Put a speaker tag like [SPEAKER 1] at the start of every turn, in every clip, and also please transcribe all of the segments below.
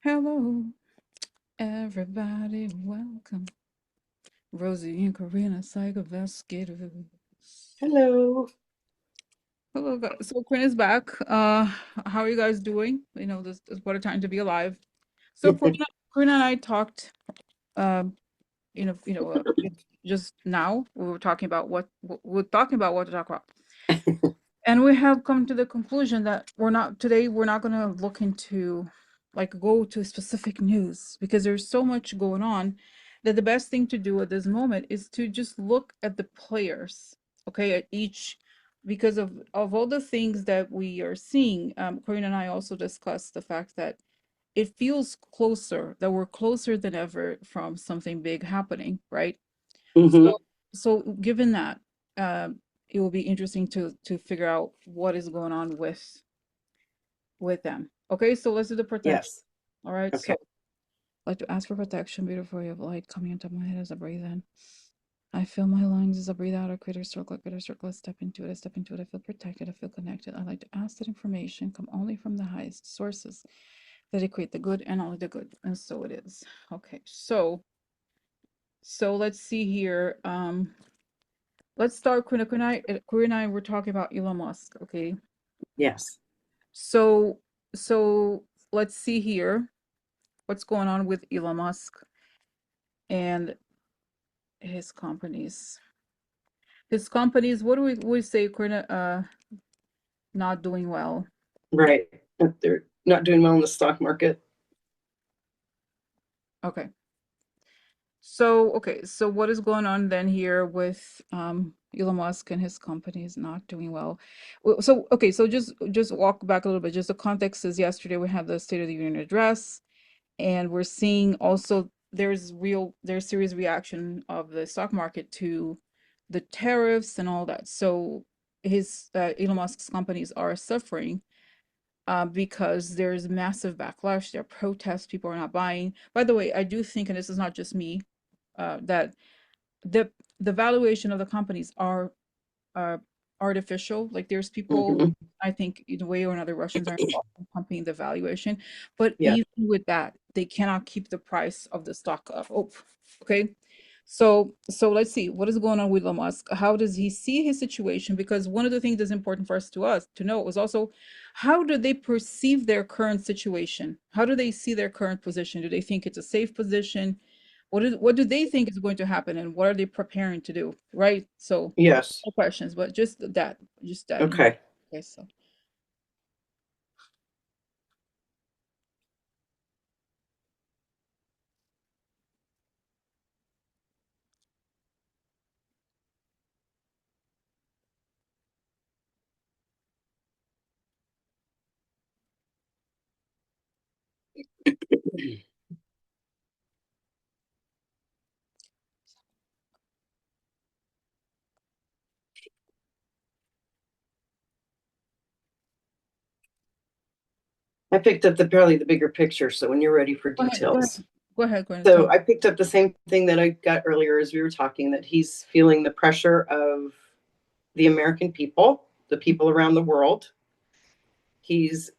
[SPEAKER 1] Hello, everybody. Welcome. Rosie and Karina, psych investigators.
[SPEAKER 2] Hello.
[SPEAKER 1] Hello, guys. So Quinn is back. How are you guys doing? This is what a time to be alive. So Karina and I talked, um, just now we were talking about we're talking about what to talk about. And we have come to the conclusion that we're not going to look into, like, go to specific news because there's so much going on that the best thing to do at this moment is to just look at the players, okay, at each, because of all the things that we are seeing. Corinne and I also discussed the fact that it feels closer, that we're closer than ever from something big happening, right?
[SPEAKER 2] Hmm.
[SPEAKER 1] So, so given that, it will be interesting to figure out what is going on with them. Okay, so let's do the protection.
[SPEAKER 2] Yes.
[SPEAKER 1] All right, so
[SPEAKER 2] Okay.
[SPEAKER 1] I'd like to ask for protection. Beautiful ray of light coming into my head as I breathe in. I feel my lungs as I breathe out. A greater circle. I step into it. I step into it. I feel protected. I feel connected. I like to ask that information come only from the highest sources that equate the good and only the good, and so it is. Okay, so let's see here. Let's start. Quinn and I were talking about Elon Musk. Okay,
[SPEAKER 2] Yes.
[SPEAKER 1] so so let's see here what's going on with Elon Musk and his companies. His companies. What do we say? Quinn, not doing well.
[SPEAKER 2] Right. They're not doing well in the stock market.
[SPEAKER 1] Okay. So what is going on then here with Elon Musk and his companies not doing well? So okay, so just walk back a little bit. Just the context is yesterday we had the State of the Union address, and we're seeing also there's serious reaction of the stock market to the tariffs and all that. So his Elon Musk's companies are suffering because there's massive backlash. There are protests. People are not buying. By the way, I do think, and this is not just me, that the the valuation of the companies are artificial. Like there's people,
[SPEAKER 2] Hmm.
[SPEAKER 1] I think, in a way or another, Russians are involved in pumping the valuation. But
[SPEAKER 2] Yeah.
[SPEAKER 1] even with that, they cannot keep the price of the stock up. Oh, okay. So let's see what is going on with Elon Musk. How does he see his situation? Because one of the things that's important for us to know is also how do they perceive their current situation? How do they see their current position? Do they think it's a safe position? What do they think is going to happen, and what are they preparing to do? Right. So
[SPEAKER 2] Yes.
[SPEAKER 1] no questions, but just that.
[SPEAKER 2] Okay.
[SPEAKER 1] Okay, so
[SPEAKER 2] I picked up probably the bigger picture. So when you're ready for
[SPEAKER 1] go ahead, go ahead,
[SPEAKER 2] details.
[SPEAKER 1] go ahead, go ahead. Tell
[SPEAKER 2] So
[SPEAKER 1] me.
[SPEAKER 2] I picked up the same thing that I got earlier as we were talking, that he's feeling the pressure of the American people, the people around the world. He's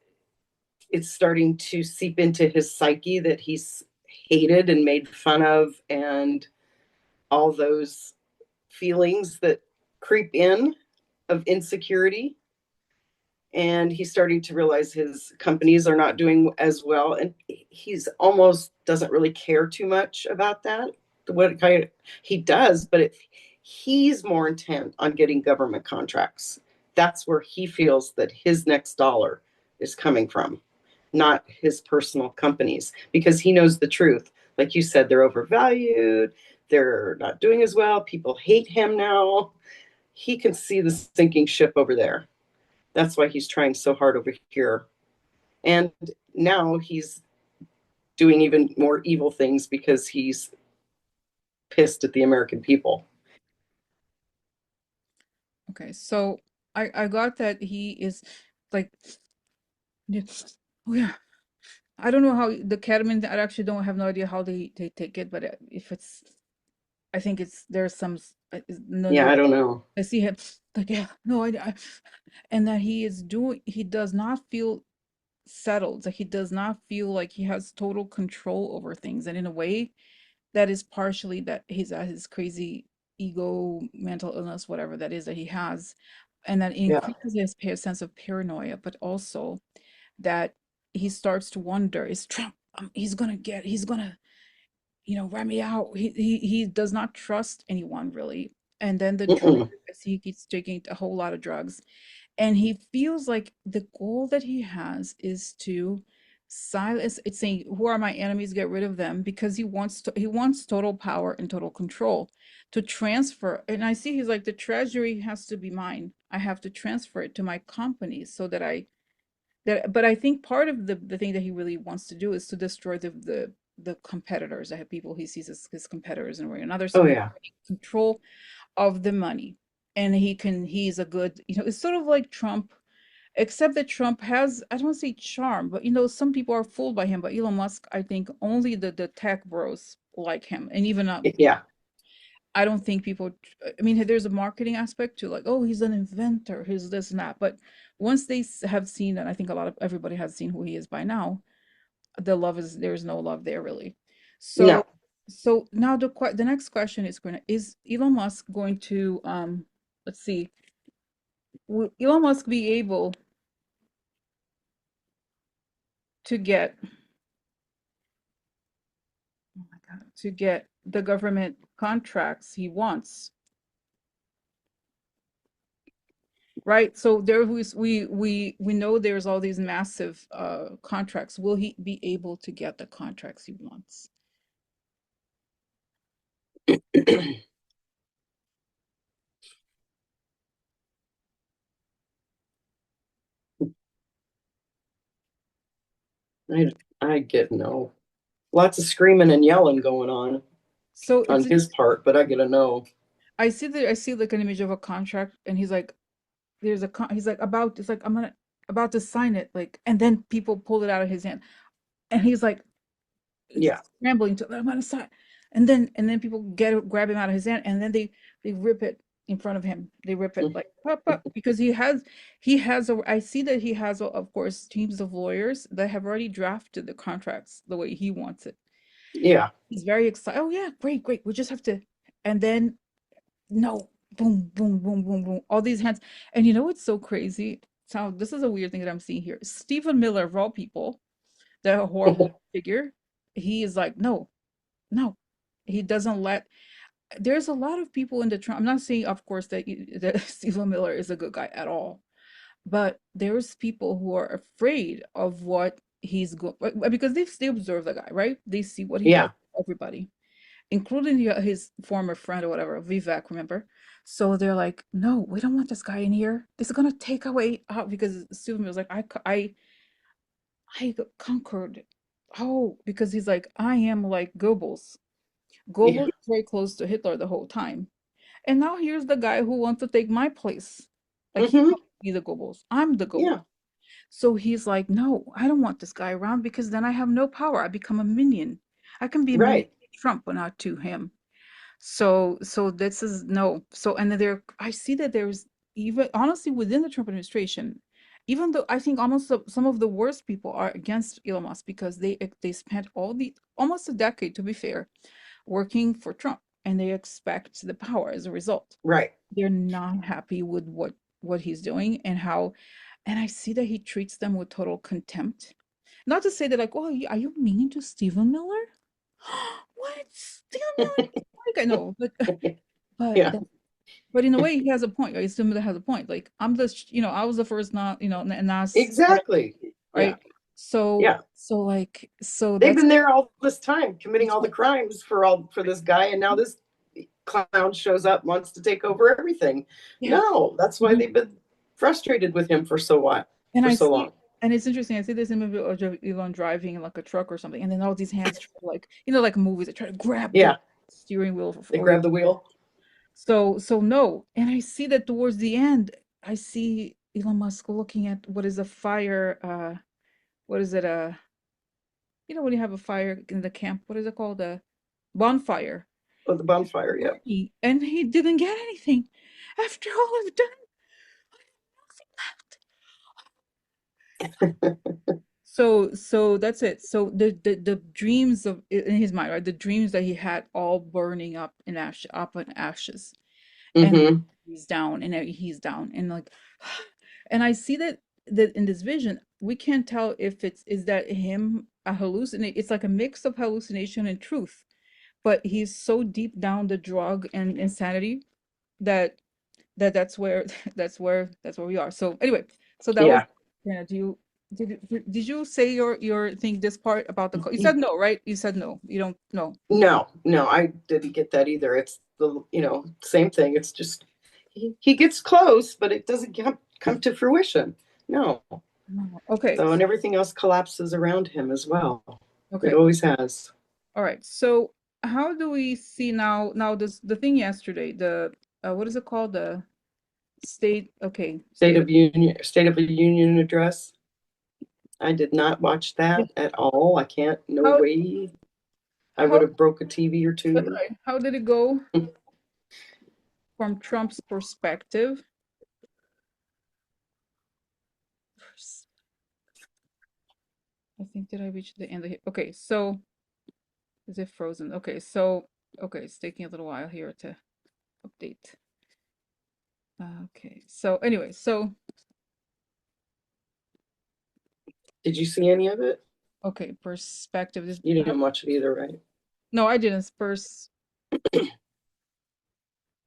[SPEAKER 2] It's starting to seep into his psyche that he's hated and made fun of, and all those feelings that creep in of insecurity. And he's starting to realize his companies are not doing as well, and he's almost doesn't really care too much about that. What kind of, he does, but he's more intent on getting government contracts. That's where he feels that his next dollar is coming from, not his personal companies, because he knows the truth. Like you said, they're overvalued, they're not doing as well, people hate him now. He can see the sinking ship over there. That's why he's trying so hard over here. And now he's doing even more evil things because he's pissed at the American people.
[SPEAKER 1] Okay, so I got that he is like, yeah, oh yeah. I don't know how the ketamine. I actually don't have no idea how they take it, but if it's, I think it's there's some no,
[SPEAKER 2] Yeah,
[SPEAKER 1] no.
[SPEAKER 2] I don't know.
[SPEAKER 1] I see him like, yeah, no, and that he does not feel settled. Like he does not feel like he has total control over things. And in a way, that is partially that he's at his crazy ego, mental illness, whatever that is that he has. And that
[SPEAKER 2] Yeah.
[SPEAKER 1] increases his sense of paranoia, but also that he starts to wonder, is Trump, he's gonna, rat me out. He does not trust anyone really. And then the drug,
[SPEAKER 2] Mm-mm.
[SPEAKER 1] as he keeps taking a whole lot of drugs, and he feels like the goal that he has is to silence. It's saying, "Who are my enemies? Get rid of them," because he wants total power and total control to transfer. And I see he's like, the treasury has to be mine. I have to transfer it to my companies so that I that. But I think part of the thing that he really wants to do is to destroy the competitors. That have people he sees as his competitors in a way or another, so
[SPEAKER 2] Oh
[SPEAKER 1] he
[SPEAKER 2] yeah.
[SPEAKER 1] can control of the money. And he's a good, it's sort of like Trump, except that Trump has, I don't want to say charm, but some people are fooled by him. But Elon Musk, I think only the tech bros like him. And even
[SPEAKER 2] Yeah.
[SPEAKER 1] I don't think people, I mean, there's a marketing aspect to like, oh, he's an inventor, he's this and that. But once they have seen, and I think a lot of everybody has seen who he is by now, there's no love there really. So
[SPEAKER 2] No.
[SPEAKER 1] now the next question is is Elon Musk going to let's see, will Elon Musk be able to get, oh my God, to get the government contracts he wants, right? So we know there's all these massive contracts. Will he be able to get the contracts he wants?
[SPEAKER 2] I I get no. Lots of screaming and yelling going
[SPEAKER 1] So
[SPEAKER 2] on his part, but I get a no.
[SPEAKER 1] I see like an image of a contract, and he's like, he's like about, it's like, I'm gonna about to sign it, like, and then people pull it out of his hand, and he's like
[SPEAKER 2] Yeah.
[SPEAKER 1] scrambling to, I'm gonna sign, and then people grab him out of his hand, and then they rip it in front of him. They rip it like pop, pop, because he has a, I see that he has, of course, teams of lawyers that have already drafted the contracts the way he wants it.
[SPEAKER 2] Yeah.
[SPEAKER 1] He's very excited. Oh yeah, great, great. We just have to, and then no, boom, boom, boom, boom, boom, all these hands. And what's so crazy? So this is a weird thing that I'm seeing here. Stephen Miller, of all people, the horrible figure, he is like, no, no. He doesn't let, there's a lot of people in the Trump. I'm not saying, of course, that Stephen Miller is a good guy at all, but there's people who are afraid of what he's going, because they observe the guy, right? They see what he does
[SPEAKER 2] Yeah.
[SPEAKER 1] to everybody, including his former friend or whatever, Vivek, remember? So they're like, no, we don't want this guy in here. This is gonna take away out, because Stephen was like, I conquered. Oh, because he's like, I am like Goebbels.
[SPEAKER 2] Yeah.
[SPEAKER 1] Goebbels was very close to Hitler the whole time. And now here's the guy who wants to take my place. Like he
[SPEAKER 2] Mm-hmm.
[SPEAKER 1] wants to be the Goebbels. I'm the Goebbels.
[SPEAKER 2] Yeah.
[SPEAKER 1] So he's like, no, I don't want this guy around, because then I have no power. I become a minion. I can be a minion
[SPEAKER 2] Right.
[SPEAKER 1] to Trump, but not to him. So this is no. So, and then I see that there's, even honestly within the Trump administration, even though I think almost some of the worst people are against Elon Musk, because they spent almost a decade, to be fair, working for Trump, and they expect the power as a result.
[SPEAKER 2] Right.
[SPEAKER 1] They're not happy with what he's doing, and how, and I see that he treats them with total contempt. Not to say that like, oh, are you mean to Stephen Miller? What? Stephen Miller? Like, I know, but
[SPEAKER 2] Yeah.
[SPEAKER 1] but in a way he has a point. I assume that has a point. Like, I'm the I was the first, not, Nas, whatever,
[SPEAKER 2] Exactly. Yeah.
[SPEAKER 1] right? So
[SPEAKER 2] Yeah. They've
[SPEAKER 1] that's
[SPEAKER 2] been there all this time committing
[SPEAKER 1] that's
[SPEAKER 2] all the
[SPEAKER 1] right.
[SPEAKER 2] crimes for this guy, and now this clown shows up, wants to take over everything.
[SPEAKER 1] Yeah.
[SPEAKER 2] No, that's why
[SPEAKER 1] Mhm.
[SPEAKER 2] they've been frustrated with him for so what
[SPEAKER 1] And
[SPEAKER 2] for
[SPEAKER 1] I
[SPEAKER 2] so
[SPEAKER 1] see,
[SPEAKER 2] long.
[SPEAKER 1] and it's interesting. I see this image of Elon driving in like a truck or something, and then all these hands try to, like, like movies, they try to grab the
[SPEAKER 2] Yeah.
[SPEAKER 1] steering wheel
[SPEAKER 2] They
[SPEAKER 1] or
[SPEAKER 2] grab the wheel.
[SPEAKER 1] so no. And I see that towards the end, I see Elon Musk looking at what is a fire, what is it, when you have a fire in the camp, what is it called? A bonfire.
[SPEAKER 2] Oh, the bonfire. Yeah.
[SPEAKER 1] And he didn't get anything. After all I've done, nothing left. So that's it. So the dreams of in his mind, right? The dreams that he had all burning up in ash up in ashes, and
[SPEAKER 2] Mm-hmm.
[SPEAKER 1] he's down, and he's down, and like, and I see that in this vision, we can't tell if it's is that him a hallucinate. It's like a mix of hallucination and truth, but he's so deep down the drug and insanity that that's where that's where we are. So anyway, so that was
[SPEAKER 2] Yeah.
[SPEAKER 1] yeah. Did you say your thing this part about the you said no, right? You said no. You don't know.
[SPEAKER 2] No, no, I didn't get that either. It's the, same thing. It's just he gets close, but it doesn't come to fruition. No.
[SPEAKER 1] No. Okay.
[SPEAKER 2] So, and everything else collapses around him as well. It
[SPEAKER 1] Okay.
[SPEAKER 2] always has.
[SPEAKER 1] All right. So how do we see now this the thing yesterday, the what is it called? The state okay, state of
[SPEAKER 2] State of a Union address. I did not watch that at all. I can't. No
[SPEAKER 1] how
[SPEAKER 2] way. I would
[SPEAKER 1] how
[SPEAKER 2] have broke a TV or
[SPEAKER 1] that's
[SPEAKER 2] two.
[SPEAKER 1] right. How did it go from Trump's perspective? I think did I reach the end of it? Okay, so is it frozen? Okay, so okay, it's taking a little while here to update. Okay, so anyway, so
[SPEAKER 2] Did you see any of it?
[SPEAKER 1] okay, perspective. This
[SPEAKER 2] You didn't watch it either, right?
[SPEAKER 1] no, I didn't. Spurs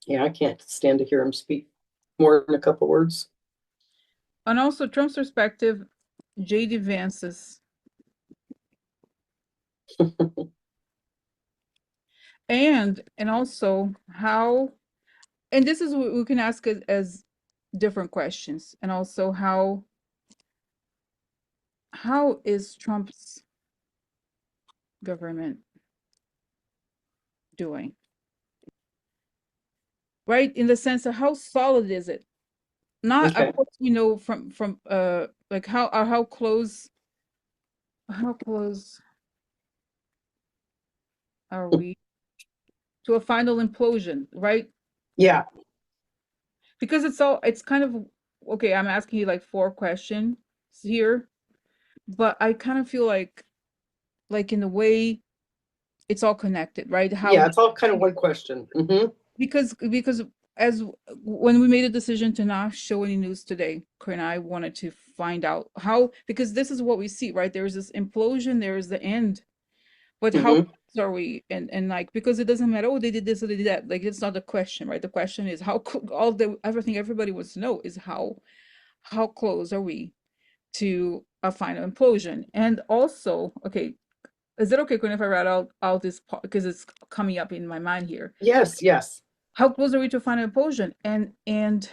[SPEAKER 2] Yeah, I can't stand to hear him speak more than a couple words.
[SPEAKER 1] and also Trump's perspective, JD Vance's, and also how and this is what we can ask as different questions, and also how is Trump's government doing? Right? In the sense of how solid is it? Not of
[SPEAKER 2] Okay.
[SPEAKER 1] course we know from like how close are we to a final implosion, right?
[SPEAKER 2] Yeah.
[SPEAKER 1] Because it's kind of okay, I'm asking you like four questions here, but I kind of feel like in a way it's all connected, right?
[SPEAKER 2] Yeah. It's all kind of one question. Mm-hmm.
[SPEAKER 1] Because as when we made a decision to not show any news today, Corinne and I wanted to find out how, because this is what we see, right? There's this implosion, there is the end, but how
[SPEAKER 2] Mm-hmm.
[SPEAKER 1] close are we? And like because it doesn't matter, oh, they did this or they did that. Like it's not the question, right? The question is all the everything everybody wants to know is how close are we to a final implosion? And also, okay, is it okay, Corinne, if I read out this part because it's coming up in my mind here?
[SPEAKER 2] Yes. Yes.
[SPEAKER 1] How close are we to final implosion? And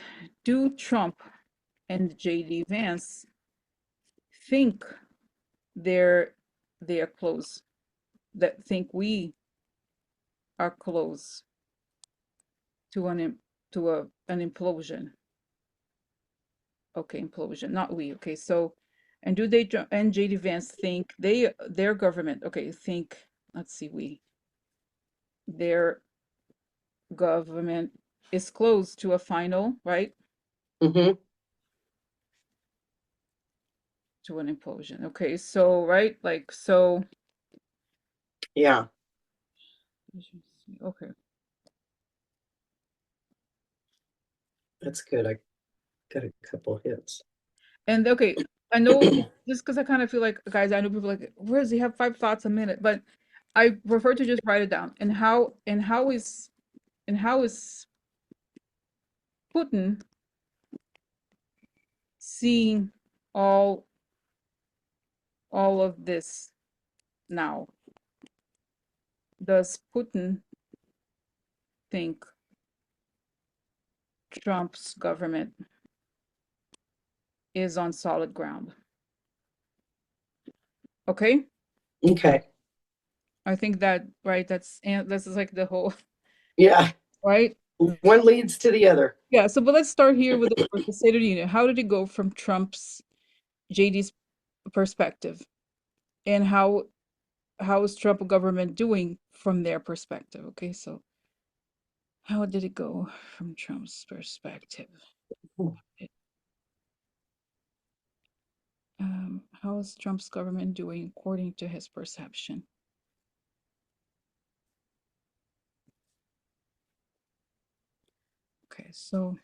[SPEAKER 1] do Trump and JD Vance think they're they are close? That think we are close to an implosion? Okay, implosion, not we. Okay, so and do they and JD Vance think their government? Okay, think. Let's see, their government is close to a final, right?
[SPEAKER 2] Mm-hmm.
[SPEAKER 1] To an implosion. Okay, so right, like so.
[SPEAKER 2] Yeah.
[SPEAKER 1] Okay.
[SPEAKER 2] That's good. I got a couple hits.
[SPEAKER 1] And okay, I know just because I kind of feel like, guys, I know people like, where does he have 5 thoughts a minute? But I prefer to just write it down. And how is Putin seeing all all of this now? Does Putin think Trump's government is on solid ground? Okay,
[SPEAKER 2] Okay.
[SPEAKER 1] I think that right. And this is like the whole
[SPEAKER 2] Yeah.
[SPEAKER 1] right.
[SPEAKER 2] One leads to the other.
[SPEAKER 1] Yeah. So, but let's start here with the State of the Union. How did it go from Trump's JD's perspective, and how is Trump government doing from their perspective? Okay, so how did it go from Trump's perspective? How is Trump's government doing according to his perception? Okay, so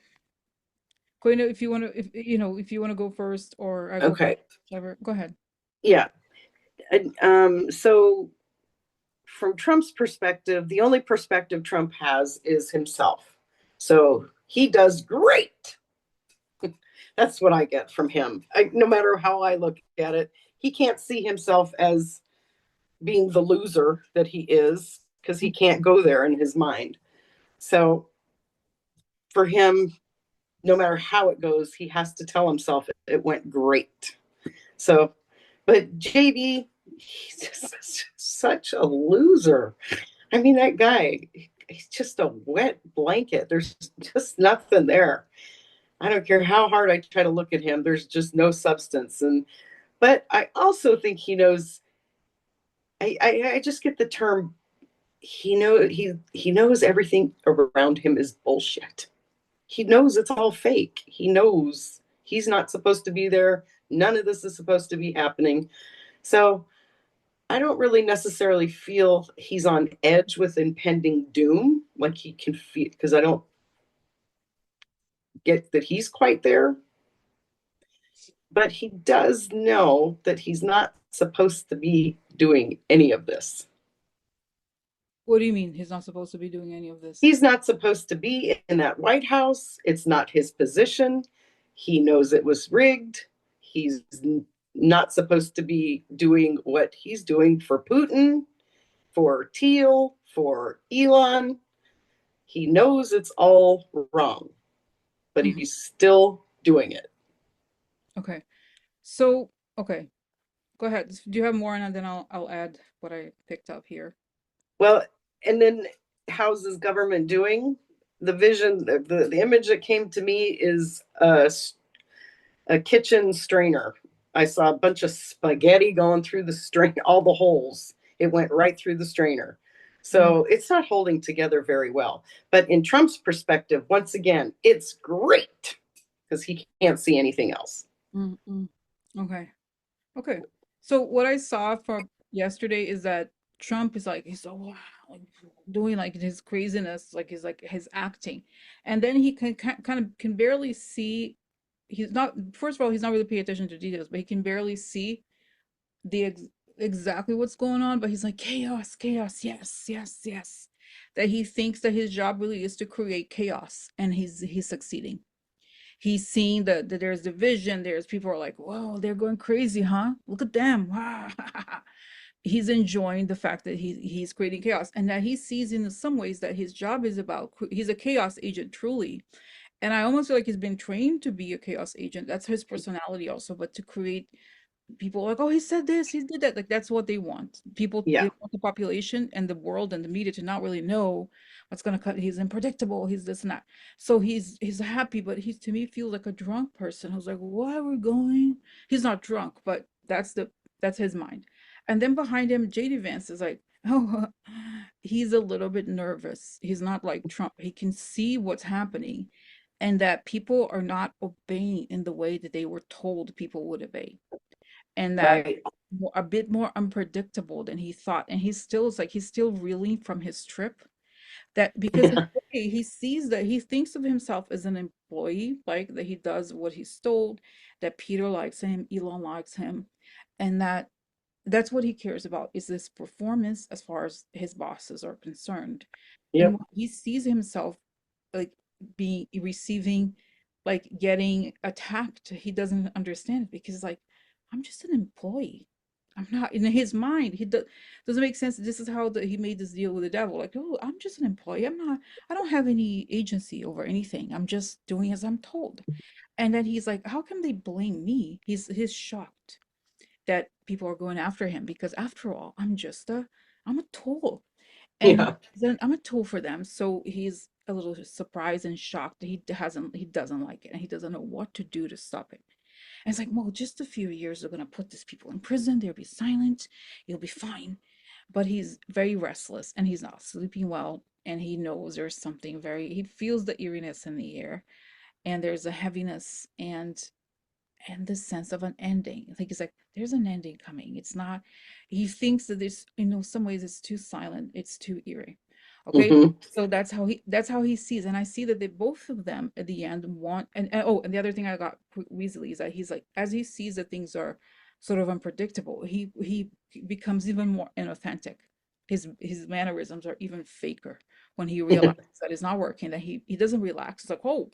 [SPEAKER 1] Koina, if you want to, if if you want to go first, or I go first,
[SPEAKER 2] Okay.
[SPEAKER 1] whichever. Go ahead.
[SPEAKER 2] Yeah. So from Trump's perspective, the only perspective Trump has is himself. So he does great. That's what I get from him. No matter how I look at it, he can't see himself as being the loser that he is because he can't go there in his mind. So for him, no matter how it goes, he has to tell himself it went great. So, but JD, he's just such a loser. I mean, that guy, he's just a wet blanket. There's just nothing there. I don't care how hard I try to look at him. There's just no substance. But I also think he knows. I just get the term. He knows everything around him is bullshit. He knows it's all fake. He knows he's not supposed to be there. None of this is supposed to be happening. So I don't really necessarily feel he's on edge with impending doom, like he can feel, because I don't get that he's quite there. But he does know that he's not supposed to be doing any of this.
[SPEAKER 1] What do you mean he's not supposed to be doing any of this?
[SPEAKER 2] He's not supposed to be in that White House. It's not his position. He knows it was rigged. He's not supposed to be doing what he's doing for Putin, for Teal, for Elon. He knows it's all wrong, but
[SPEAKER 1] Mhm.
[SPEAKER 2] he's still doing it.
[SPEAKER 1] Okay. So, okay, go ahead. Do you have more, and then I'll add what I picked up here.
[SPEAKER 2] Well, and then how's his government doing? The vision, the image that came to me is a kitchen strainer. I saw a bunch of spaghetti going through the strain, all the holes. It went right through the strainer.
[SPEAKER 1] Mm,
[SPEAKER 2] So it's not holding together very well. But in Trump's perspective, once again, it's great because he can't see anything else.
[SPEAKER 1] mm, mm. Okay. Okay. So what I saw from yesterday is that Trump is like he's so wow, like doing like his craziness, like his acting, and then he kind of can barely see. He's not. First of all, he's not really paying attention to details, but he can barely see the exactly what's going on. But he's like chaos, chaos, yes, yes, yes. That he thinks that his job really is to create chaos, and he's succeeding. He's seeing that there's division. There's people are like, whoa, they're going crazy, huh? Look at them. Wow. He's enjoying the fact that he's creating chaos, and that he sees in some ways that his job is about he's a chaos agent truly. And I almost feel like he's been trained to be a chaos agent. That's his personality also, but to create people like, oh, he said this, he did that. Like that's what they want. People
[SPEAKER 2] Yeah.
[SPEAKER 1] they want the population and the world and the media to not really know what's gonna cut. He's unpredictable. He's this and that. So he's happy, but he's to me feels like a drunk person who's like, why are we going? He's not drunk, but that's his mind. And then behind him, JDVance is like, oh, he's a little bit nervous. He's not like Trump. He can see what's happening, and that people are not obeying in the way that they were told people would obey, and that
[SPEAKER 2] Right.
[SPEAKER 1] a bit more unpredictable than he thought. And he still is like he's still reeling from his trip. That because in
[SPEAKER 2] Yeah.
[SPEAKER 1] a way he sees that he thinks of himself as an employee, like that he does what he's told, that Peter likes him, Elon likes him, and that's what he cares about is this performance as far as his bosses are concerned. And
[SPEAKER 2] Yep.
[SPEAKER 1] when he sees himself like being receiving like getting attacked, he doesn't understand it because like I'm just an employee. I'm not in his mind. Doesn't make sense. This is how he made this deal with the devil. Like, oh, I'm just an employee. I don't have any agency over anything. I'm just doing as I'm told. And then he's like, how can they blame me? He's shocked that people are going after him because after all, I'm a tool. And
[SPEAKER 2] Yeah.
[SPEAKER 1] I'm a tool for them. So he's a little surprised and shocked that he doesn't like it and he doesn't know what to do to stop it. And it's like, well, just a few years are gonna put these people in prison, they'll be silent, you'll be fine. But he's very restless and he's not sleeping well, and he knows there's he feels the eeriness in the air, and there's a heaviness, and and the sense of an ending. Like he's like, there's an ending coming. It's not, he thinks that this, some ways it's too silent, it's too eerie. Okay.
[SPEAKER 2] Hmm.
[SPEAKER 1] So that's how he sees. And I see that they both of them at the end want and oh, and the other thing I got recently is that he's like, as he sees that things are sort of unpredictable, he becomes even more inauthentic. His mannerisms are even faker when he realizes that it's not working, that he doesn't relax. It's like, oh,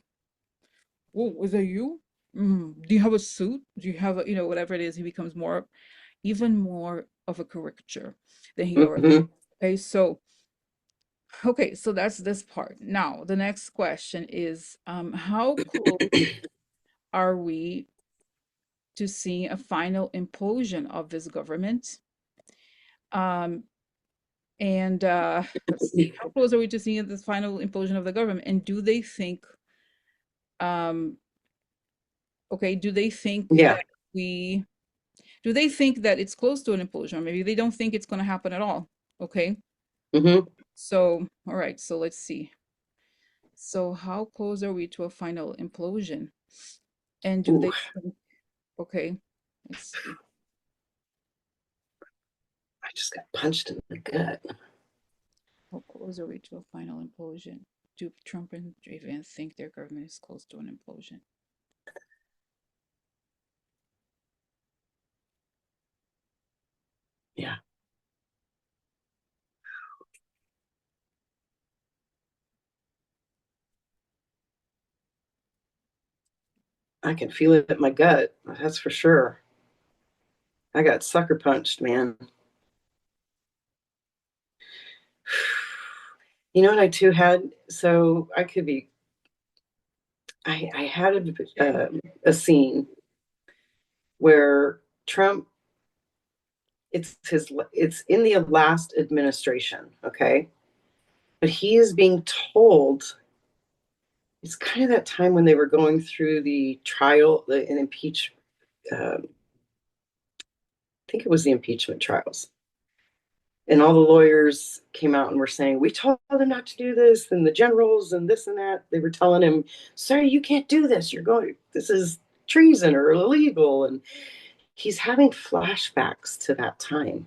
[SPEAKER 1] was that you? Do you have a suit? Do you have a, whatever it is, he becomes even more of a caricature than he already.
[SPEAKER 2] Hmm.
[SPEAKER 1] Okay, so that's this part. Now, the next question is, how close are we to seeing a final implosion of this government? Um, and let's see, how close are we to seeing this final implosion of the government? And um, do they think
[SPEAKER 2] Yeah.
[SPEAKER 1] that we do they think that it's close to an implosion? Or maybe they don't think it's going to happen at all. Okay.
[SPEAKER 2] Hmm.
[SPEAKER 1] So, all right. So let's see. So, how close are we to a final implosion? And do
[SPEAKER 2] Ooh,
[SPEAKER 1] they think, okay, let's see.
[SPEAKER 2] I just got punched in the gut.
[SPEAKER 1] How close are we to a final implosion? Do Trump and JDVance think their government is close to an implosion?
[SPEAKER 2] Yeah, I can feel it in my gut. That's for sure. I got sucker punched, man. You know what I too had? So I could be. I had a scene where Trump. It's in the last administration, okay, but he is being told. It's kind of that time when they were going through the trial, and impeach. I think it was the impeachment trials, and all the lawyers came out and were saying, we told him not to do this, and the generals and this and that, they were telling him, sir, you can't do this, this is treason or illegal. And he's having flashbacks to that time.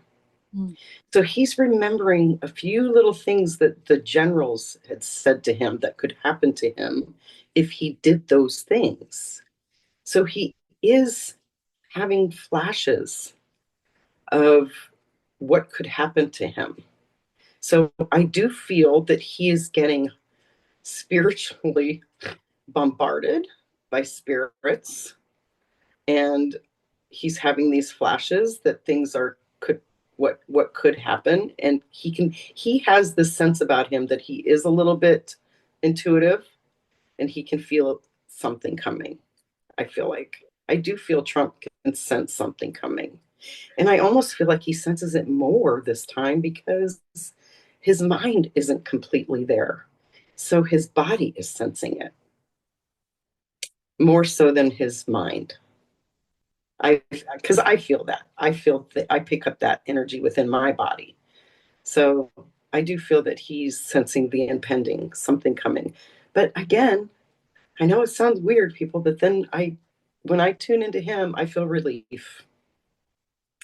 [SPEAKER 1] Mm,
[SPEAKER 2] So he's remembering a few little things that the generals had said to him that could happen to him if he did those things. So he is having flashes of what could happen to him. So I do feel that he is getting spiritually bombarded by spirits, and he's having these flashes that things are could what could happen, and he has this sense about him that he is a little bit intuitive, and he can feel something coming. I feel like I do feel Trump can sense something coming. And I almost feel like he senses it more this time because his mind isn't completely there. So his body is sensing it more so than his mind. Because I feel that. I feel that I pick up that energy within my body. So I do feel that he's sensing the impending something coming. But again, I know it sounds weird, people, but then when I tune into him, I feel relief.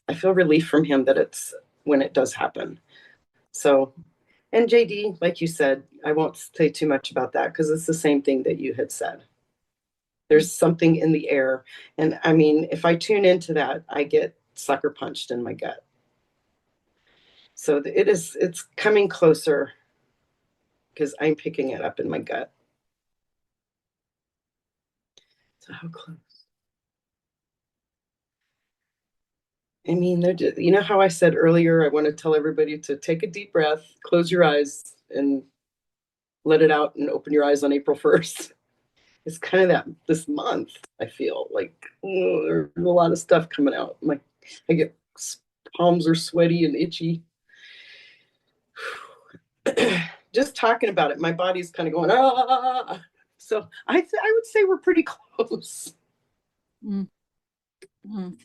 [SPEAKER 2] I feel relief from him that it's when it does happen. So, and JD, like you said, I won't say too much about that because it's the same thing that you had said.
[SPEAKER 1] mm,
[SPEAKER 2] There's something in the air. And I mean, if I tune into that, I get sucker punched in my gut. So it's coming closer because I'm picking it up in my gut. So how close? I mean, you know how I said earlier, I want to tell everybody to take a deep breath, close your eyes, and let it out and open your eyes on April 1st. It's kind of that this month, I feel like there's a lot of stuff coming out. I get palms are sweaty and itchy. Just talking about it, my body's kind of going, ah. So I would say we're pretty close.
[SPEAKER 1] mm,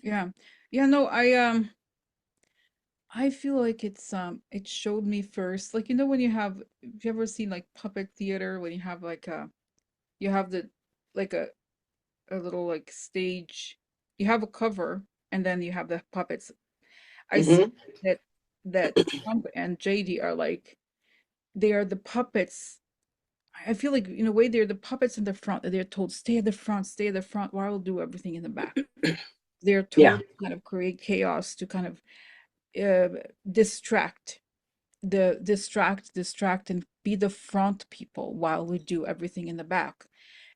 [SPEAKER 1] yeah. Yeah, no, I feel like it showed me first, like, when you ever seen like puppet theater, when you have like you have the like a little like stage you have a cover, and then you have the puppets. I see
[SPEAKER 2] Hmm.
[SPEAKER 1] that that Trump and JD are like, they are the puppets. I feel like in a way they're the puppets in the front that they're told stay at the front, stay at the front, while we'll do everything in the back. They're
[SPEAKER 2] Yeah.
[SPEAKER 1] told to kind of create chaos to kind of uh, distract distract and be the front people while we do everything in the back.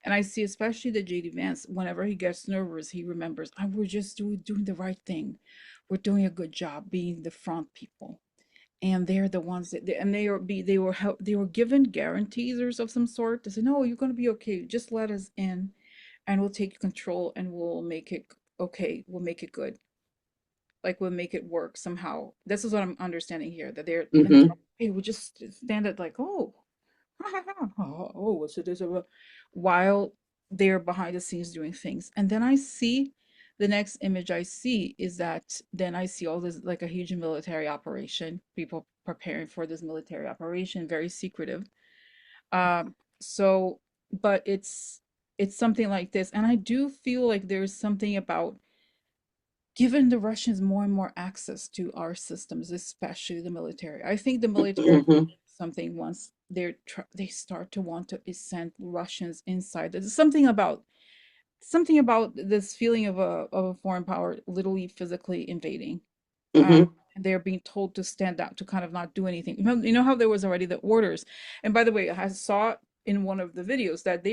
[SPEAKER 1] And I see especially the JD Vance, whenever he gets nervous, he remembers, oh, we're just doing the right thing. We're doing a good job being the front people. And they're the ones that and they were given guarantees or of some sort. They say, no, you're gonna be okay. Just let us in and we'll take control and we'll make it okay. We'll make it good, like will make it work somehow. This is what I'm understanding here, that they're and
[SPEAKER 2] Hmm.
[SPEAKER 1] hey, we just stand it like, oh, oh, what's it is while they're behind the scenes doing things. And then I see the next image I see is that then I see all this like a huge military operation, people preparing for this military operation, very secretive. So, but it's something like this, and I do feel like there's something about giving the Russians more and more access to our systems, especially the military. I think the military
[SPEAKER 2] Hmm.
[SPEAKER 1] something once they start to want to send Russians inside. There's something about this feeling of a foreign power literally physically invading. Uh,
[SPEAKER 2] Hmm.
[SPEAKER 1] and they're being told to stand out to kind of not do anything. You know how there was already the orders. And by the way, I saw in one of the videos that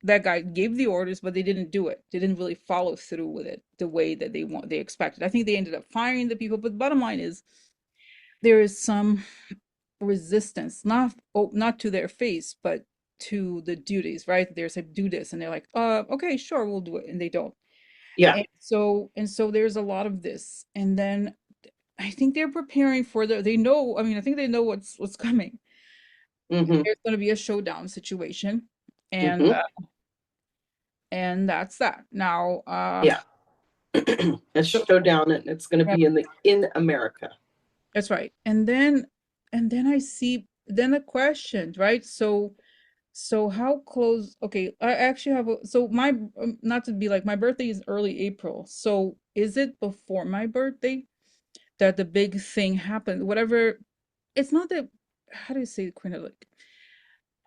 [SPEAKER 1] that guy gave the orders, but they didn't do it. They didn't really follow through with it the way that they expected. I think they ended up firing the people. But the bottom line is there is some resistance, not to their face, but to the duties, right? They're saying do this, and they're like, okay, sure, we'll do it, and they don't.
[SPEAKER 2] Yeah.
[SPEAKER 1] And so there's a lot of this, and then I think they're preparing for they know, I mean, I think they know what's coming.
[SPEAKER 2] Hmm.
[SPEAKER 1] There's going to be a showdown situation, and
[SPEAKER 2] Hmm.
[SPEAKER 1] uh, and that's that. Now,
[SPEAKER 2] Yeah. A
[SPEAKER 1] so
[SPEAKER 2] showdown, and it's going to
[SPEAKER 1] yeah,
[SPEAKER 2] be in America.
[SPEAKER 1] that's right. And then I see then a question, right? So how close? Okay, I actually have so my not to be like my birthday is early April. So is it before my birthday that the big thing happened? Whatever. It's not that. How do you say, Quinn? Like,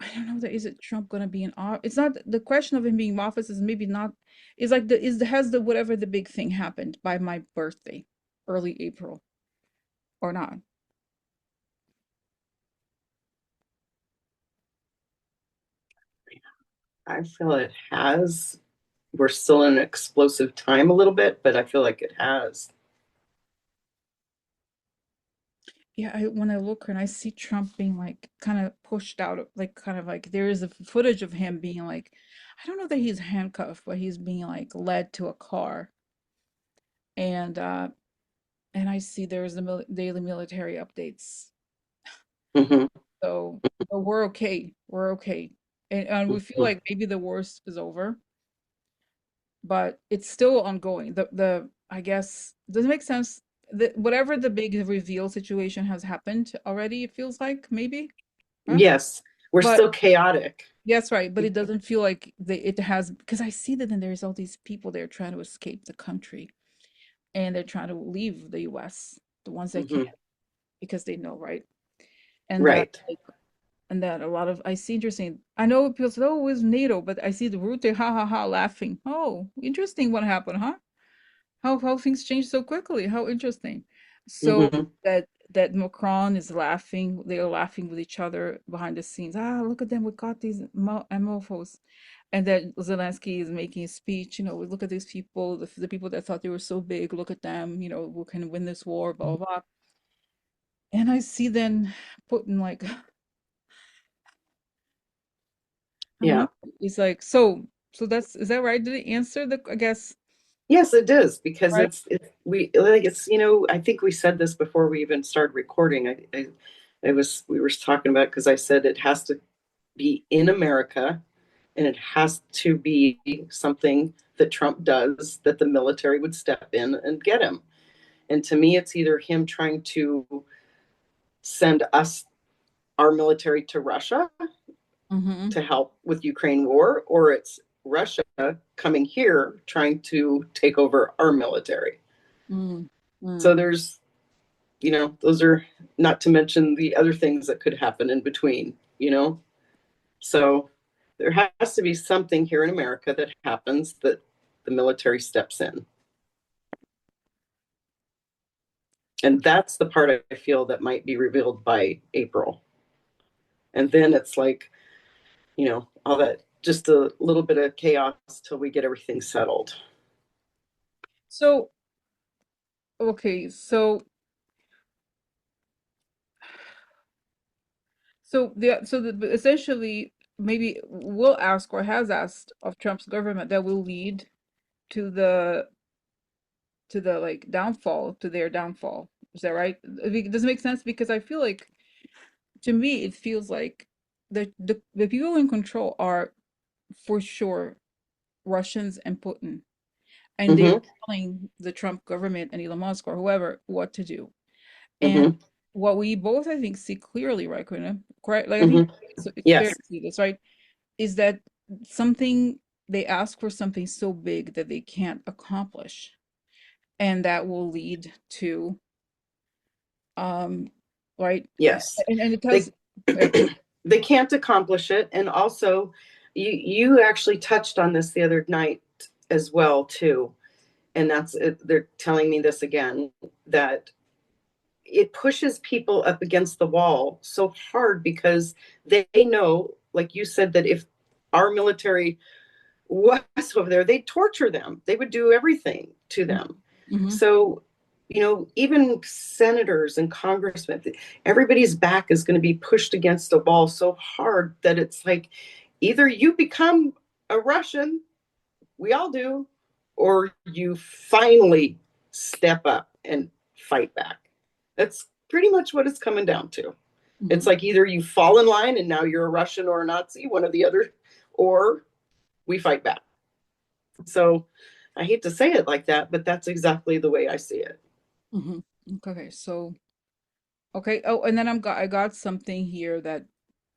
[SPEAKER 1] I don't know that is it Trump gonna be in office? It's not the question of him being in office is maybe not. Is like has the whatever the big thing happened by my birthday, early April or not?
[SPEAKER 2] I feel it has. We're still in an explosive time a little bit, but I feel like it has.
[SPEAKER 1] Yeah, when I look and I see Trump being like kind of pushed out, like kind of like there is a footage of him being like, I don't know that he's handcuffed, but he's being like led to a car, and uh and I see there's the daily military updates.
[SPEAKER 2] Hmm.
[SPEAKER 1] So we're okay, we're okay, and we feel
[SPEAKER 2] Hmm.
[SPEAKER 1] like maybe the worst is over, but it's still ongoing. The I guess does it make sense? Whatever the big reveal situation has happened already, it feels like maybe, huh?
[SPEAKER 2] Yes, we're
[SPEAKER 1] But
[SPEAKER 2] still chaotic.
[SPEAKER 1] yes, right. But it doesn't feel like it has because I see that then there's all these people that are trying to escape the country and they're trying to leave the US, the ones that can
[SPEAKER 2] Hmm.
[SPEAKER 1] because they know, right? And that
[SPEAKER 2] Right.
[SPEAKER 1] like and that a lot of I see interesting. I know people say, oh, it was NATO, but I see the Rute ha ha ha laughing. Oh, interesting what happened, huh? How things change so quickly. How interesting. So
[SPEAKER 2] Hmm.
[SPEAKER 1] that Macron is laughing, they're laughing with each other behind the scenes. Ah, look at them, we got these MOFOs. And then Zelensky is making a speech, look at these people, the people that thought they were so big, look at them, we can win this war, blah, blah, blah. And I see then Putin like, I'm
[SPEAKER 2] Yeah.
[SPEAKER 1] wondering, he's like, so is that right? Did he answer I guess,
[SPEAKER 2] Yes, it does because
[SPEAKER 1] right?
[SPEAKER 2] it's we like it's. I think we said this before we even started recording. I was we were talking about because I said it has to be in America and it has to be something that Trump does that the military would step in and get him. And to me, it's either him trying to send us our military to Russia
[SPEAKER 1] Mm-hmm.
[SPEAKER 2] to help with Ukraine war, or it's Russia coming here trying to take over our military.
[SPEAKER 1] Mm,
[SPEAKER 2] So
[SPEAKER 1] mm.
[SPEAKER 2] there's, those are not to mention the other things that could happen in between. So there has to be something here in America that happens that the military steps in. And that's the part I feel that might be revealed by April. And then it's like, all that, just a little bit of chaos till we get everything settled.
[SPEAKER 1] So, okay, but essentially maybe will ask or has asked of Trump's government that will lead to the like downfall, to their downfall. Is that right? Does it make sense? Because I feel like, to me, it feels like the people in control are for sure Russians and Putin, and they're
[SPEAKER 2] Mm-hmm.
[SPEAKER 1] telling the Trump government and Elon Musk or whoever what to do. And
[SPEAKER 2] Mm-hmm.
[SPEAKER 1] what we both, I think, see clearly, right, Quinn? Correct? Like, I think
[SPEAKER 2] Mm-hmm.
[SPEAKER 1] it's fair
[SPEAKER 2] Yes.
[SPEAKER 1] to see this, right? Is that something they ask for something so big that they can't accomplish, and that will lead to um right
[SPEAKER 2] Yes.
[SPEAKER 1] and it tells
[SPEAKER 2] They
[SPEAKER 1] yeah.
[SPEAKER 2] they can't accomplish it. And also, you actually touched on this the other night as well too. And that's it. They're telling me this again, that it pushes people up against the wall so hard because they know, like you said, that if our military was over there, they'd torture them. They would do everything to them.
[SPEAKER 1] Mm-hmm.
[SPEAKER 2] So, even senators and congressmen, everybody's back is going to be pushed against a wall so hard that it's like either you become a Russian, we all do, or you finally step up and fight back. That's pretty much what it's coming down to.
[SPEAKER 1] Mm-hmm.
[SPEAKER 2] It's like either you fall in line and now you're a Russian or a Nazi, one or the other, or we fight back. So I hate to say it like that, but that's exactly the way I see it.
[SPEAKER 1] Mm-hmm. Okay, so okay. Oh, and then I got something here that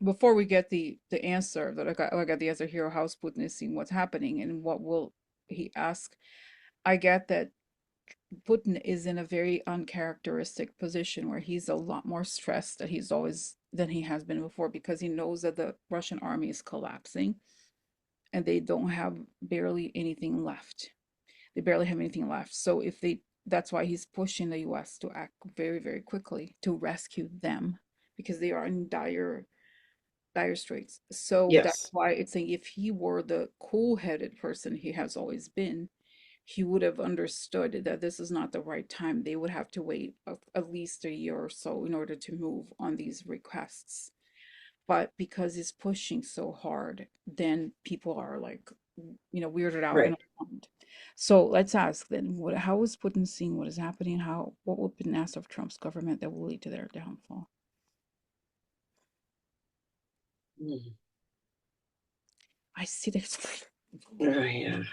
[SPEAKER 1] before we get the answer that I got the answer here, how Putin is seeing what's happening and what will he ask. I get that Putin is in a very uncharacteristic position where he's a lot more stressed than he has been before, because he knows that the Russian army is collapsing and they don't have barely anything left. They barely have anything left. So that's why he's pushing the US to act very, very quickly to rescue them, because they are in dire straits. So that's
[SPEAKER 2] Yes.
[SPEAKER 1] why it's saying if he were the cool-headed person he has always been, he would have understood that this is not the right time. They would have to wait at least a year or so in order to move on these requests. But because he's pushing so hard, then people are like, weirded out and
[SPEAKER 2] Right.
[SPEAKER 1] alarmed. So let's ask then, how is Putin seeing what is happening? What will be asked of Trump's government that will lead to their downfall?
[SPEAKER 2] Mm.
[SPEAKER 1] I see this.
[SPEAKER 2] Oh, yeah.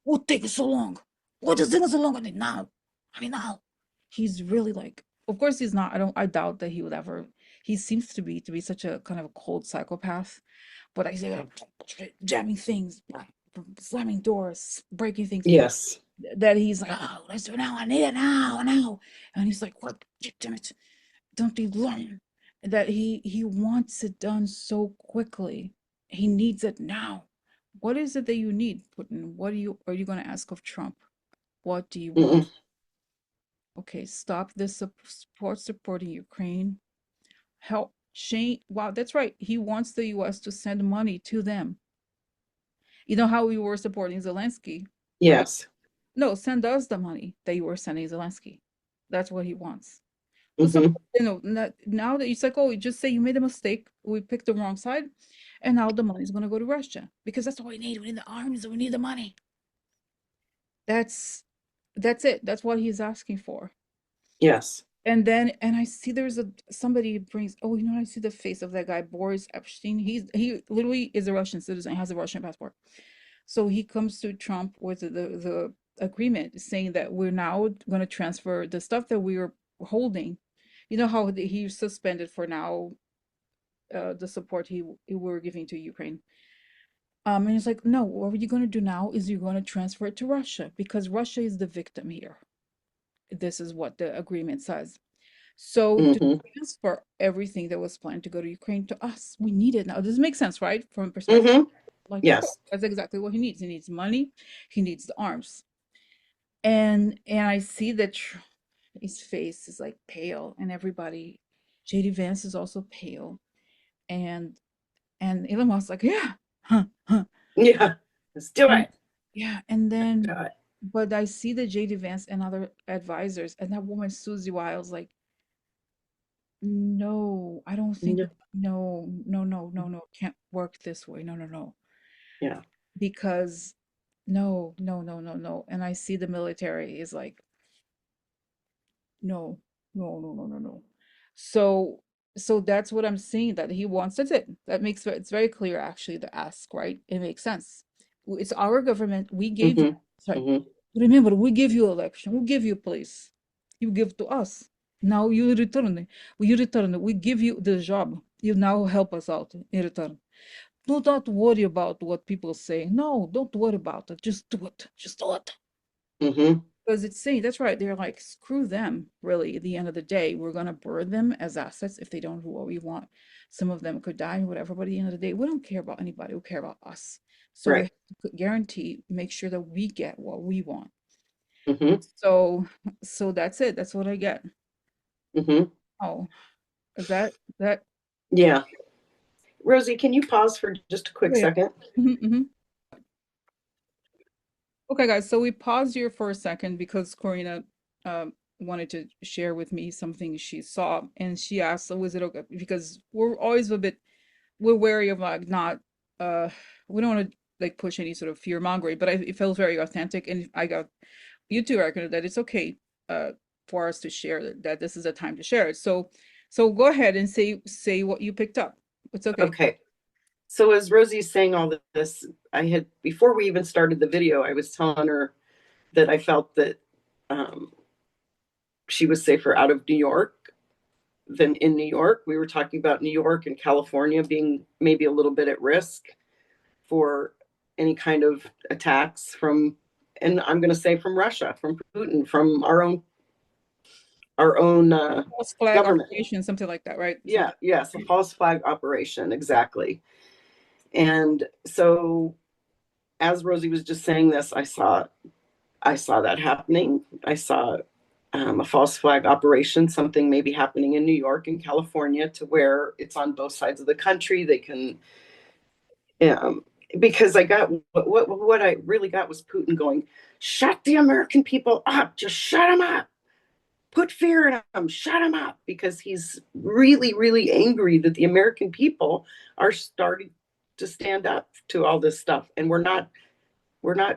[SPEAKER 1] What taking so long? What is taking so long? I mean, now. He's really like, of course he's not. I doubt that he would ever. He seems to be such a kind of a cold psychopath. But I say jamming things, slamming doors, breaking things.
[SPEAKER 2] Yes.
[SPEAKER 1] That he's like, oh, let's do it now. I need it now. And he's like, what? Damn it! Don't you learn that he wants it done so quickly? He needs it now. What is it that you need, Putin? What are you going to ask of Trump? What do you want?
[SPEAKER 2] Mm-mm.
[SPEAKER 1] Okay, stop this supporting Ukraine. Help Shane. Wow, that's right. He wants the U.S. to send money to them. You know how we were supporting Zelensky, right?
[SPEAKER 2] Yes.
[SPEAKER 1] No, send us the money that you were sending Zelensky. That's what he wants. But so,
[SPEAKER 2] Mm-hmm.
[SPEAKER 1] now that it's like, oh, you just say you made a mistake, we picked the wrong side, and now the money's going to go to Russia because that's what we need. We need the arms, we need the money. That's that's it. That's what he's asking for.
[SPEAKER 2] Yes.
[SPEAKER 1] And I see there's somebody brings, oh, I see the face of that guy, Boris Epstein. He literally is a Russian citizen, has a Russian passport. So he comes to Trump with the agreement saying that we're now going to transfer the stuff that we were holding. You know how he suspended for now the support he were giving to Ukraine. And it's like, no, what you're going to do now is you're going to transfer it to Russia because Russia is the victim here. This is what the agreement says. So to
[SPEAKER 2] Mm-hmm.
[SPEAKER 1] transfer everything that was planned to go to Ukraine to us, we need it now. Does it make sense, right? From a perspective,
[SPEAKER 2] Mm-hmm.
[SPEAKER 1] like, of course,
[SPEAKER 2] Yes.
[SPEAKER 1] that's exactly what he needs. He needs money, he needs the arms. And I see that his face is like pale, and everybody, JDVance is also pale, and Elon Musk's like, yeah, huh, huh.
[SPEAKER 2] Yeah. Let's do
[SPEAKER 1] And
[SPEAKER 2] it.
[SPEAKER 1] yeah, and then,
[SPEAKER 2] Do it.
[SPEAKER 1] but I see the JDVance and other advisors, and that woman Susie Wiles like, no, I don't think,
[SPEAKER 2] Yeah.
[SPEAKER 1] no, no, no, no, no, can't work this way. No, no, no.
[SPEAKER 2] Yeah.
[SPEAKER 1] Because no, no, no, no, no. And I see the military is like, no, no, no, no, no, no. So, so that's what I'm seeing that he wants. That's it. That makes it's very clear actually to ask, right? It makes sense. It's our government. We gave you,
[SPEAKER 2] Mm-hmm.
[SPEAKER 1] sorry,
[SPEAKER 2] Mm-hmm.
[SPEAKER 1] remember, we give you election, we give you police. You give to us. Now you return it. You return it. We give you the job. You now help us out in return. Do not worry about what people say. No, don't worry about it. Just do it. Just do it.
[SPEAKER 2] Mm-hmm.
[SPEAKER 1] Because it's saying that's right. They're like, screw them, really, at the end of the day. We're gonna burn them as assets if they don't do what we want. Some of them could die, whatever, but at the end of the day, we don't care about anybody, we care about us. So we
[SPEAKER 2] Right.
[SPEAKER 1] have to guarantee, make sure that we get what we want.
[SPEAKER 2] Mm-hmm.
[SPEAKER 1] So so that's it. That's what I get.
[SPEAKER 2] Mm-hmm.
[SPEAKER 1] Oh, is that
[SPEAKER 2] Yeah. Rosie, can you pause for just a quick
[SPEAKER 1] yeah.
[SPEAKER 2] second?
[SPEAKER 1] Hmm. Okay, guys, so we paused here for a second because Corina wanted to share with me something she saw, and she asked, "So was it okay?" Because we're always a bit we're wary of like not uh we don't want to like push any sort of fear mongering, but it felt very authentic, and I got you to reckon that it's okay uh for us to share that this is a time to share it. So so go ahead and say what you picked up. It's okay.
[SPEAKER 2] Okay. So as Rosie's saying all this, I had before we even started the video, I was telling her that I felt that um, she was safer out of New York than in New York. We were talking about New York and California being maybe a little bit at risk for any kind of attacks from, and I'm going to say from Russia, from Putin, from our own
[SPEAKER 1] False flag
[SPEAKER 2] government.
[SPEAKER 1] operation, something like that, right?
[SPEAKER 2] Yeah,
[SPEAKER 1] Something.
[SPEAKER 2] yes, a false flag operation, exactly. And so, as Rosie was just saying this, I saw that happening. I saw a false flag operation, something maybe happening in New York and California, to where it's on both sides of the country. They can, um, because I got what I really got was Putin going, "Shut the American people up! Just shut them up! Put fear in them! Shut them up!" Because he's really, really angry that the American people are starting to stand up to all this stuff, and we're not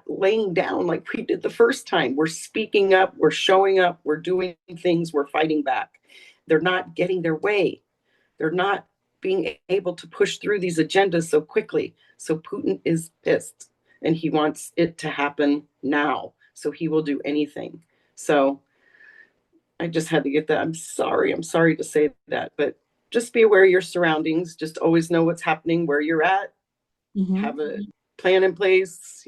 [SPEAKER 2] laying down like we did the first time. We're speaking up, we're showing up, we're doing things, we're fighting back. They're not getting their way. They're not being able to push through these agendas so quickly. So Putin is pissed and he wants it to happen now. So he will do anything. So I just had to get that. I'm sorry. I'm sorry to say that, but just be aware of your surroundings. Just always know what's happening where you're at.
[SPEAKER 1] Mm-hmm.
[SPEAKER 2] Have a plan in place,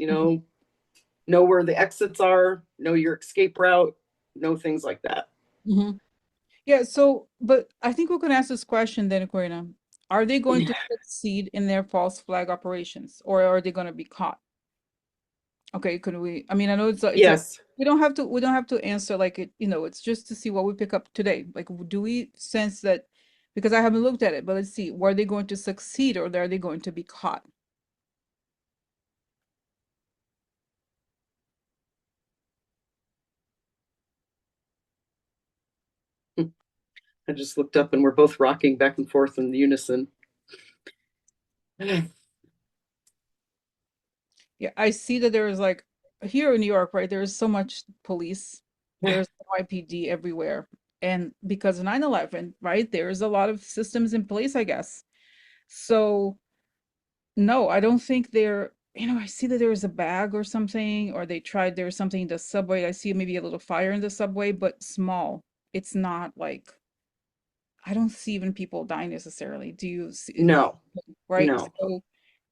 [SPEAKER 2] know where the exits are, know your escape route, know things like that.
[SPEAKER 1] Mm-hmm. Yeah, so, but I think we can ask this question then, Corina. Are they going to
[SPEAKER 2] Yeah.
[SPEAKER 1] succeed in their false flag operations, or are they going to be caught? Okay, could we, I mean, I know it's a,
[SPEAKER 2] Yes.
[SPEAKER 1] we don't have to answer like it, it's just to see what we pick up today. Like, do we sense that, because I haven't looked at it, but let's see, were they going to succeed or are they going to be caught?
[SPEAKER 2] I just looked up and we're both rocking back and forth in unison.
[SPEAKER 1] Yeah, I see that there is like, here in New York, right, there is so much police, there's NYPD everywhere. And because of 9/11, right, there's a lot of systems in place, I guess. So no, I don't think they're, I see that there is a bag or something, or they tried, there's something in the subway. I see maybe a little fire in the subway, but small. It's not like, I don't see even people dying necessarily. Do you see,
[SPEAKER 2] No,
[SPEAKER 1] right?
[SPEAKER 2] no.
[SPEAKER 1] So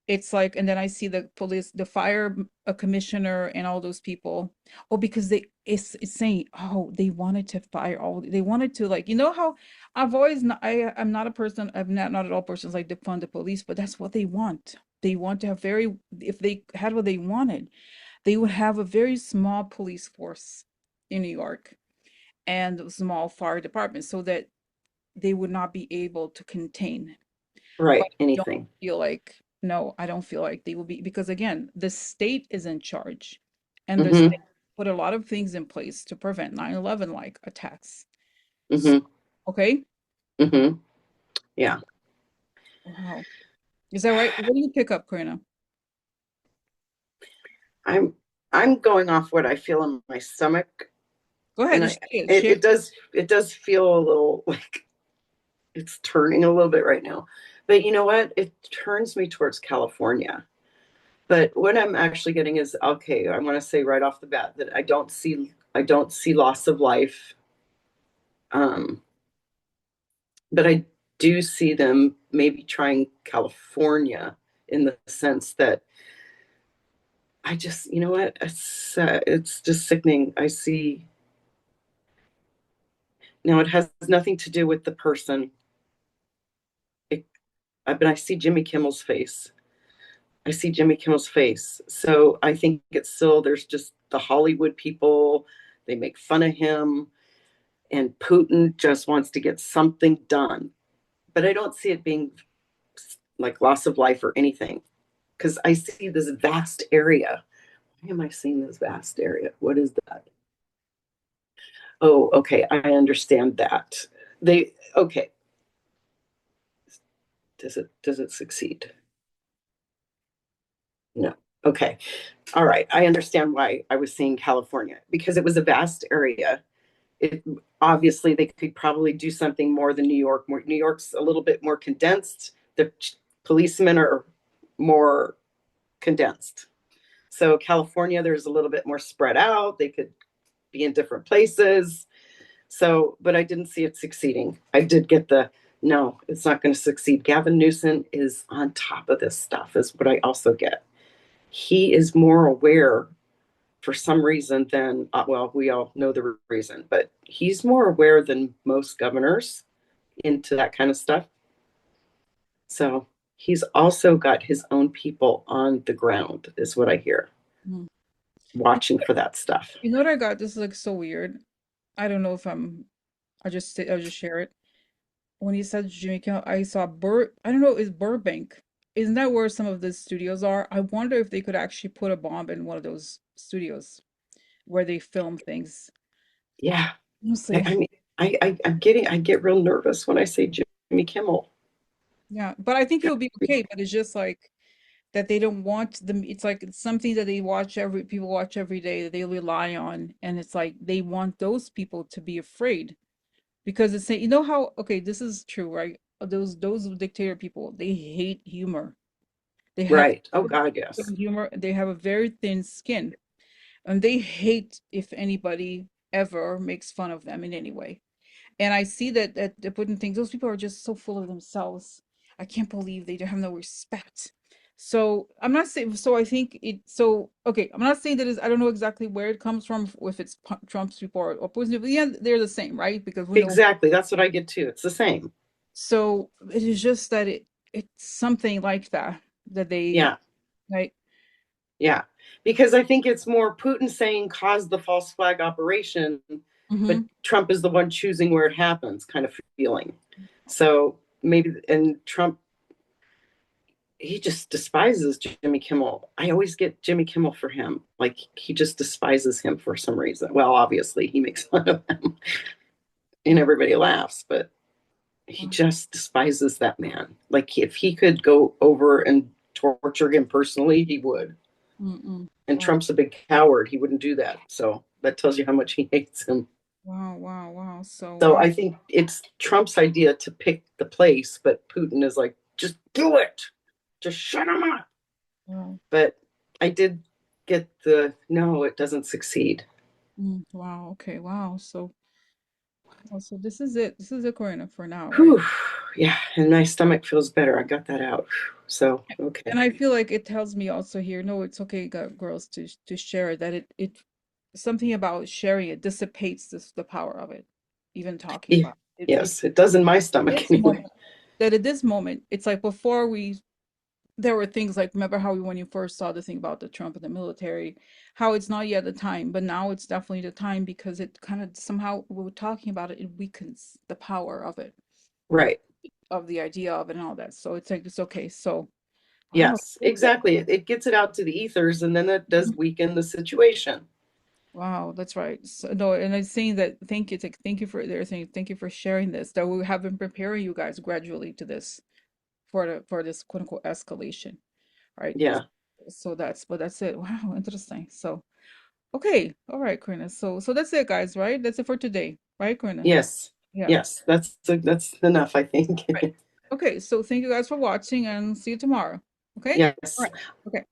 [SPEAKER 1] it's like, and then I see the police, the fire commissioner and all those people. Oh, because it's saying, oh, they wanted to fire all, they wanted to, like, you know how I've always not, I'm not a person, I'm not at all persons like defund the police, but that's what they want. They want to have very, if they had what they wanted, they would have a very small police force in New York and a small fire department so that they would not be able to contain. But
[SPEAKER 2] Right.
[SPEAKER 1] I don't
[SPEAKER 2] Anything.
[SPEAKER 1] feel like, no, I don't feel like they will be, because again, the state is in charge and the
[SPEAKER 2] Mm-hmm.
[SPEAKER 1] state put a lot of things in place to prevent 9/11 like attacks. S-
[SPEAKER 2] Mm-hmm.
[SPEAKER 1] Okay?
[SPEAKER 2] Mm-hmm. Yeah.
[SPEAKER 1] Wow. Is that right? What do you pick up, Karina?
[SPEAKER 2] I'm I'm going off what I feel in my stomach,
[SPEAKER 1] Go ahead,
[SPEAKER 2] and
[SPEAKER 1] just
[SPEAKER 2] I
[SPEAKER 1] say it.
[SPEAKER 2] it,
[SPEAKER 1] Share.
[SPEAKER 2] it does feel a little like it's turning a little bit right now. But you know what? It turns me towards California. But what I'm actually getting is okay, I want to say right off the bat that I don't see loss of life. Um, but I do see them maybe trying California in the sense that I just, you know what, it's just sickening. I see now it has nothing to do with the person, it, but I see Jimmy Kimmel's face. I see Jimmy Kimmel's face. So I think it's still there's just the Hollywood people. They make fun of him, and Putin just wants to get something done. But I don't see it being like loss of life or anything because I see this vast area. Why am I seeing this vast area? What is that? Oh, okay. I understand that. They okay. Does it succeed? No. Okay. All right. I understand why I was seeing California because it was a vast area. It obviously they could probably do something more than New York. New York's a little bit more condensed. The policemen are more condensed. So California, there's a little bit more spread out. They could be in different places. So, but I didn't see it succeeding. I did get the no, it's not going to succeed. Gavin Newsom is on top of this stuff, is what I also get. He is more aware for some reason than, well, we all know the reason, but he's more aware than most governors into that kind of stuff. So he's also got his own people on the ground, is what I hear,
[SPEAKER 1] Mhm.
[SPEAKER 2] watching for that stuff.
[SPEAKER 1] You know what I got? This is like so weird. I don't know if I'll just share it. When he said Jimmy Kimmel, I saw I don't know, is Burbank. Isn't that where some of the studios are? I wonder if they could actually put a bomb in one of those studios where they film things.
[SPEAKER 2] Yeah. I
[SPEAKER 1] Honestly.
[SPEAKER 2] mean, I get real nervous when I say Jimmy Kimmel.
[SPEAKER 1] Yeah. But I think it will be okay. But it's just like that they don't want them. It's like it's something that people watch every day that they rely on. And it's like they want those people to be afraid. Because it's saying, you know how, okay, this is true, right? Those dictator people, they hate humor. They have
[SPEAKER 2] Right. Oh God, yes.
[SPEAKER 1] humor, they have a very thin skin, and they hate if anybody ever makes fun of them in any way. And I see that they're putting things, those people are just so full of themselves. I can't believe they don't have no respect. So I'm not saying, so I think it, so okay, I'm not saying that is, I don't know exactly where it comes from, if it's Trump's people or Putin's people. Yeah, they're the same, right? Because we know.
[SPEAKER 2] Exactly. That's what I get too. It's the same.
[SPEAKER 1] So it is just that it's something like that that they,
[SPEAKER 2] Yeah.
[SPEAKER 1] right?
[SPEAKER 2] Yeah. Because I think it's more Putin saying cause the false flag operation, but
[SPEAKER 1] Mm-hmm.
[SPEAKER 2] Trump is the one choosing where it happens, kind of feeling. So maybe, and Trump, he just despises Jimmy Kimmel. I always get Jimmy Kimmel for him. Like he just despises him for some reason. Well, obviously he makes fun of him and everybody laughs, but he just despises that man. Like if he could go over and torture him personally, he would.
[SPEAKER 1] Mm-mm.
[SPEAKER 2] And
[SPEAKER 1] Wow,
[SPEAKER 2] Trump's a big coward. He wouldn't do that. So that tells you how much he hates him.
[SPEAKER 1] wow, wow, wow. So
[SPEAKER 2] So
[SPEAKER 1] wow.
[SPEAKER 2] I think it's Trump's idea to pick the place, but Putin is like, just do it. Just shut him up.
[SPEAKER 1] Wow.
[SPEAKER 2] But I did get the no, it doesn't succeed.
[SPEAKER 1] Wow. Okay. Wow. So Oh, so this is it. This is it, Corinna, for now, right?
[SPEAKER 2] Whew. Yeah, and my stomach feels better. I got that out. So,
[SPEAKER 1] And
[SPEAKER 2] okay.
[SPEAKER 1] I feel like it tells me also here, no, it's okay, girls, to share it, that it something about sharing it dissipates the power of it. Even talking
[SPEAKER 2] E-
[SPEAKER 1] about it,
[SPEAKER 2] Yes, it does in my stomach
[SPEAKER 1] this
[SPEAKER 2] anyway.
[SPEAKER 1] moment, that at this moment, it's like before there were things like, remember how when you first saw the thing about the Trump and the military, how it's not yet the time, but now it's definitely the time because it kind of somehow, we were talking about it, it weakens the power of it,
[SPEAKER 2] Right.
[SPEAKER 1] of the idea of it and all that. So it's like, it's okay. So, wow.
[SPEAKER 2] Yes, exactly. It gets it out to the ethers and then that does weaken the situation.
[SPEAKER 1] Wow, that's right. So, no, and I'm saying that thank you, thank you for they're saying thank you for sharing this. That we have been preparing you guys gradually to this for this quote unquote escalation, right?
[SPEAKER 2] Yeah.
[SPEAKER 1] So that's but that's it. Wow, interesting. So okay, all right, Karina. So that's it, guys, right? That's it for today, right, Karina?
[SPEAKER 2] Yes.
[SPEAKER 1] Yeah.
[SPEAKER 2] Yes. That's enough, I think.
[SPEAKER 1] Right. Okay, so thank you guys for watching and see you tomorrow. Okay? All
[SPEAKER 2] Yes.
[SPEAKER 1] right. Okay.